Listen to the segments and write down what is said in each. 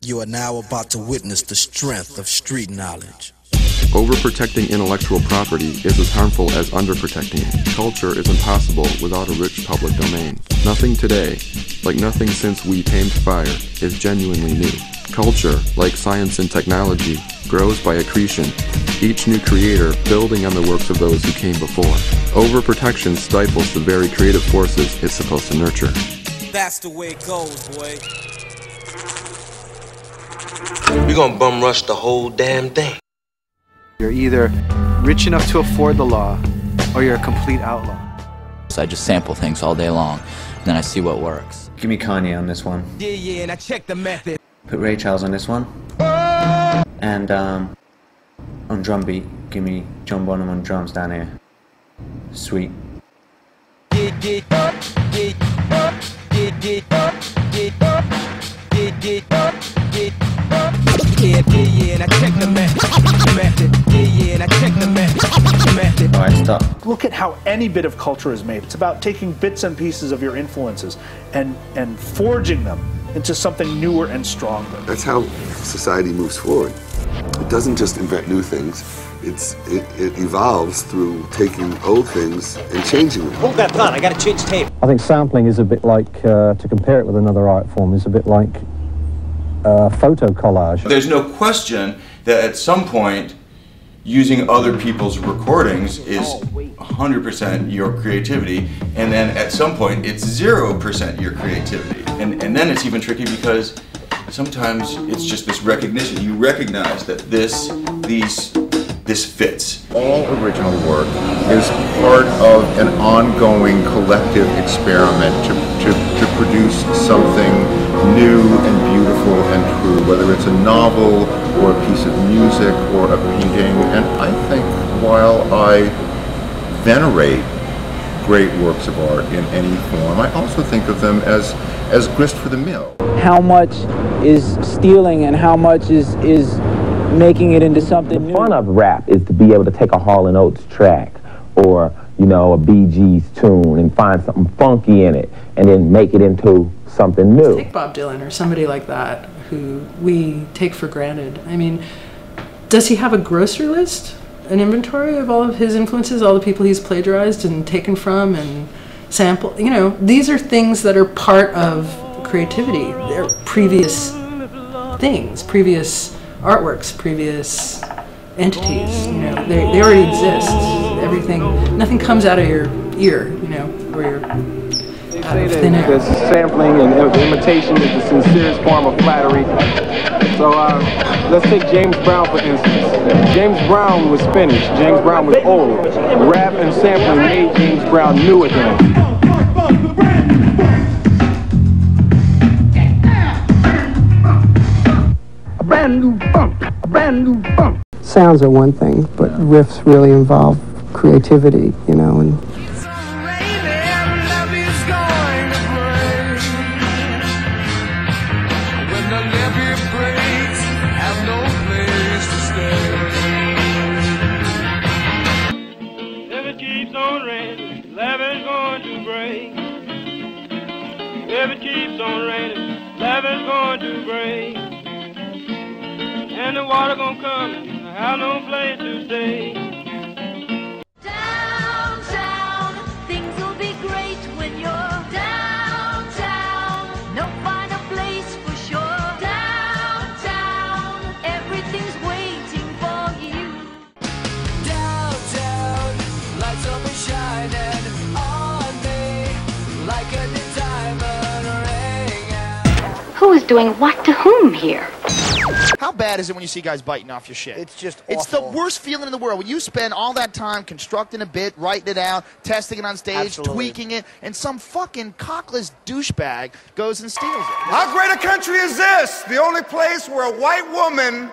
You are now about to witness the strength of street knowledge. Overprotecting intellectual property is as harmful as underprotecting it. Culture is impossible without a rich public domain. Nothing today, like nothing since we tamed fire, is genuinely new. Culture, like science and technology, grows by accretion, each new creator building on the works of those who came before. Overprotection stifles the very creative forces it's supposed to nurture. That's the way it goes, boy. We're gonna bum rush the whole damn thing. You're either rich enough to afford the law, or you're a complete outlaw. So I just sample things all day long, and then I see what works. Give me Kanye on this one. Yeah, and I checked the method. Put Ray Charles on this one. And on drum beat, give me John Bonham on drums down here. Sweet. Alright, stop. Look at how any bit of culture is made. It's about taking bits and pieces of your influences and forging them into something newer and stronger. That's how society moves forward. It doesn't just invent new things. It evolves through taking old things and changing them. Hold that thought, I gotta change tape. I think sampling is a bit like, to compare it with another art form, is a bit like photo collage. There's no question that at some point using other people's recordings is 100% your creativity, and then at some point it's 0% your creativity. And then it's even tricky because sometimes it's just this recognition. You recognize that this fits. All original work is part of an ongoing collective experiment to produce something new and beautiful and true, whether it's a novel or a piece of music or a painting. And I think while I venerate great works of art in any form, I also think of them as grist for the mill. How much is stealing and how much is making it into something new? The fun of rap is to be able to take a Hall & Oates track or, you know, a Bee Gees tune and find something funky in it and then make it into something new. Take Bob Dylan or somebody like that who we take for granted. I mean, does he have a grocery list, an inventory of all of his influences, all the people he's plagiarized and taken from and sampled? You know, these are things that are part of creativity. They're previous things, previous artworks, previous entities. You know, they already exist. Everything, nothing comes out of your ear. You know, where you're out of thin air. Sampling and imitation is the sincerest form of flattery. So let's take James Brown for instance. James Brown was finished. James Brown was old. Rap and sampling made James Brown new again. A brand new funk. Sounds are one thing, but riffs really involve creativity, you know, and If it keeps on raining, heaven's going to break. And the water gonna come and I have no place to stay. Downtown, things will be great when you're downtown. No finer place for sure. Downtown, everything's waiting for you. Downtown, lights will be shining on me like a diamond ring. Who is doing what to whom here? How bad is it when you see guys biting off your shit? It's just awful. It's the worst feeling in the world. When you spend all that time constructing a bit, writing it out, testing it on stage, Absolutely. tweaking it, and some fucking cockless douchebag goes and steals it. How great a country is this? The only place where a white woman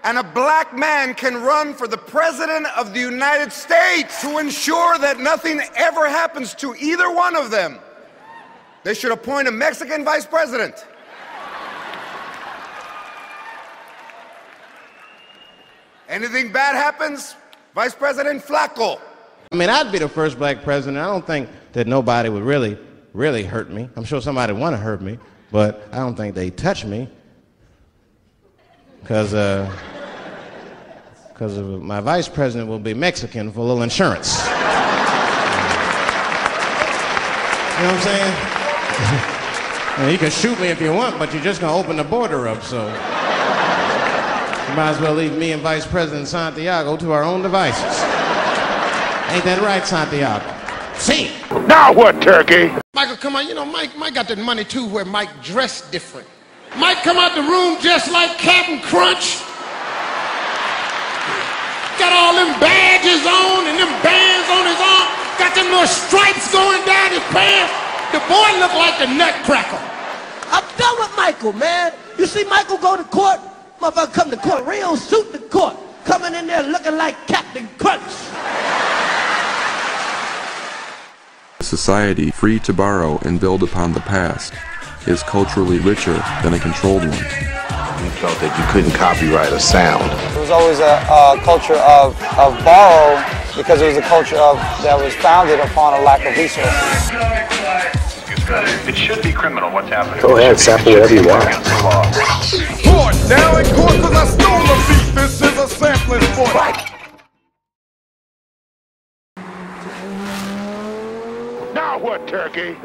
and a black man can run for the president of the United States to ensure that nothing ever happens to either one of them. They should appoint a Mexican vice president. Anything bad happens, Vice President Flacco. I mean, I'd be the first black president. I don't think that nobody would really hurt me. I'm sure somebody would want to hurt me, but I don't think they'd touch me. because my vice president will be Mexican for a little insurance. You know what I'm saying? And you can shoot me if you want, but you're just gonna open the border up, so you might as well leave me and Vice President Santiago to our own devices. Ain't that right, Santiago? See? Now what, Turkey? Michael, come on, you know, Mike got that money too where Mike dressed different. Mike come out the room just like Captain Crunch. Got all them badges on and them bands on his arm. Got them little stripes going down his pants. The boy looked like a nutcracker. I'm done with Michael, man. You see Michael go to court? Motherfucker come to court, real suit to court. Coming in there looking like Captain Crunch. A society free to borrow and build upon the past is culturally richer than a controlled one. We felt that you couldn't copyright a sound. It was always a culture of borrow because it was a culture that was founded upon a lack of resources. It should be criminal what's happening. Go ahead, sample whatever you want. Court, now in court because I stole a beat. This is a sampling sport. Now what, Turkey?